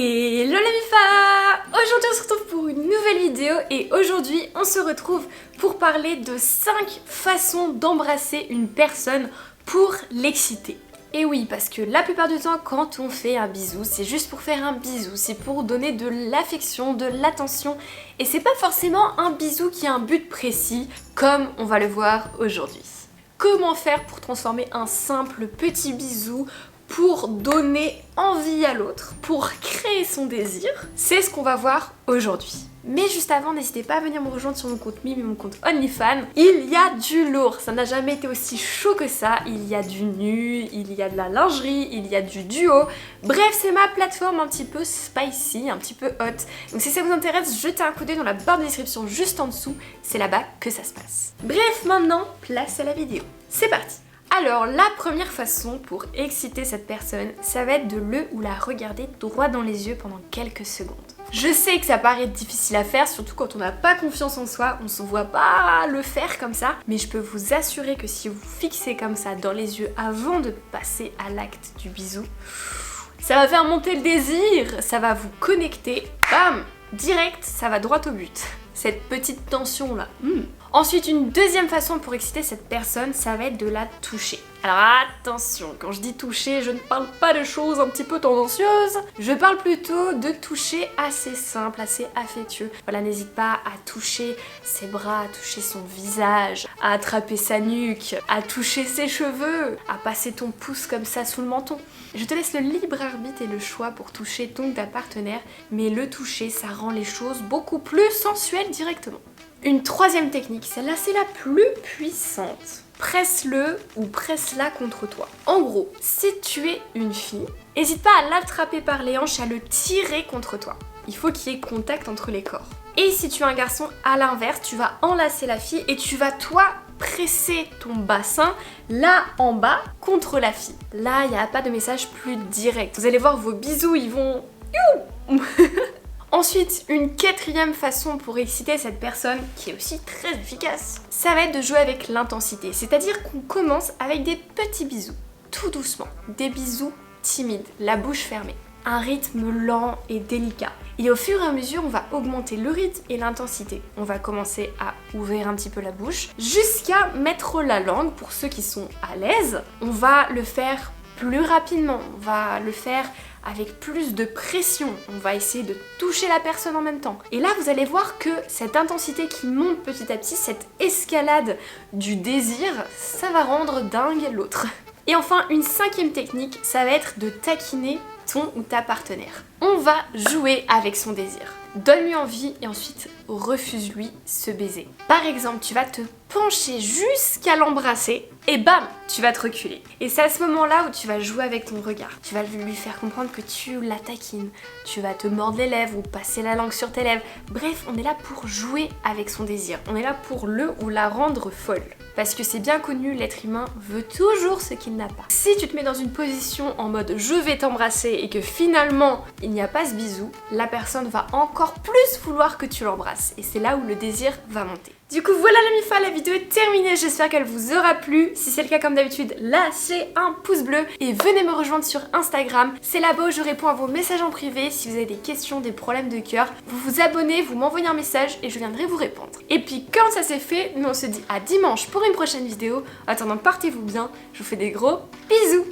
Hello la Mifa! Aujourd'hui on se retrouve pour une nouvelle vidéo et aujourd'hui on se retrouve pour parler de 5 façons d'embrasser une personne pour l'exciter. Et oui, parce que la plupart du temps quand on fait un bisou, c'est juste pour faire un bisou, c'est pour donner de l'affection, de l'attention et c'est pas forcément un bisou qui a un but précis comme on va le voir aujourd'hui. Comment faire pour transformer un simple petit bisou pour donner envie à l'autre, pour créer son désir? C'est ce qu'on va voir aujourd'hui. Mais juste avant, n'hésitez pas à venir me rejoindre sur mon compte Mime et mon compte OnlyFans. Il y a du lourd, ça n'a jamais été aussi chaud que ça. Il y a du nu, il y a de la lingerie, il y a du duo. Bref, c'est ma plateforme un petit peu spicy, un petit peu hot. Donc si ça vous intéresse, jetez un coup d'œil dans la barre de description juste en dessous. C'est là-bas que ça se passe. Bref, maintenant, place à la vidéo. C'est parti! Alors, la première façon pour exciter cette personne, ça va être de le ou la regarder droit dans les yeux pendant quelques secondes. Je sais que ça paraît difficile à faire, surtout quand on n'a pas confiance en soi, on se voit pas le faire comme ça, mais je peux vous assurer que si vous fixez comme ça dans les yeux avant de passer à l'acte du bisou, ça va faire monter le désir, ça va vous connecter, bam, direct, ça va droit au but. Cette petite tension là. Ensuite, une deuxième façon pour exciter cette personne, ça va être de la toucher. Alors attention, quand je dis toucher, je ne parle pas de choses un petit peu tendancieuses, je parle plutôt de toucher assez simple, assez affectueux. Voilà, n'hésite pas à toucher ses bras, à toucher son visage, à attraper sa nuque, à toucher ses cheveux, à passer ton pouce comme ça sous le menton. Je te laisse le libre arbitre et le choix pour toucher ton ou ta partenaire, mais le toucher, ça rend les choses beaucoup plus sensuelles directement. Une troisième technique, celle-là c'est la plus puissante. Presse-le ou presse-la contre toi. En gros, si tu es une fille, n'hésite pas à l'attraper par les hanches, à le tirer contre toi. Il faut qu'il y ait contact entre les corps. Et si tu es un garçon, à l'inverse, tu vas enlacer la fille et tu vas toi presser ton bassin là en bas contre la fille. Là, il n'y a pas de message plus direct. Vous allez voir, vos bisous, ils vont... Ensuite, une quatrième façon pour exciter cette personne, qui est aussi très efficace, ça va être de jouer avec l'intensité. C'est-à-dire qu'on commence avec des petits bisous, tout doucement, des bisous timides, la bouche fermée. Un rythme lent et délicat. Et au fur et à mesure, on va augmenter le rythme et l'intensité. On va commencer à ouvrir un petit peu la bouche, jusqu'à mettre la langue, pour ceux qui sont à l'aise. On va le faire plus rapidement, on va le faire avec plus de pression, on va essayer de toucher la personne en même temps. Et là, vous allez voir que cette intensité qui monte petit à petit, cette escalade du désir, ça va rendre dingue l'autre. Et enfin, une cinquième technique, ça va être de taquiner ton ou ta partenaire. On va jouer avec son désir. Donne-lui envie et ensuite refuse-lui ce baiser. Par exemple, tu vas te pencher jusqu'à l'embrasser et bam, tu vas te reculer. Et c'est à ce moment-là où tu vas jouer avec ton regard. Tu vas lui faire comprendre que tu la taquines. Tu vas te mordre les lèvres ou passer la langue sur tes lèvres. Bref, on est là pour jouer avec son désir. On est là pour le ou la rendre folle. Parce que c'est bien connu, l'être humain veut toujours ce qu'il n'a pas. Si tu te mets dans une position en mode je vais t'embrasser et que finalement il n'y a pas ce bisou, la personne va encore plus vouloir que tu l'embrasses. Et c'est là où le désir va monter. Du coup voilà la Mifa, la vidéo est terminée, j'espère qu'elle vous aura plu. Si c'est le cas comme d'habitude, lâchez un pouce bleu et venez me rejoindre sur Instagram. C'est là-bas où je réponds à vos messages en privé. Si vous avez des questions, des problèmes de cœur, vous vous abonnez, vous m'envoyez un message et je viendrai vous répondre. Et puis quand ça c'est fait, nous on se dit à dimanche pour une prochaine vidéo. En attendant, portez-vous bien, je vous fais des gros bisous.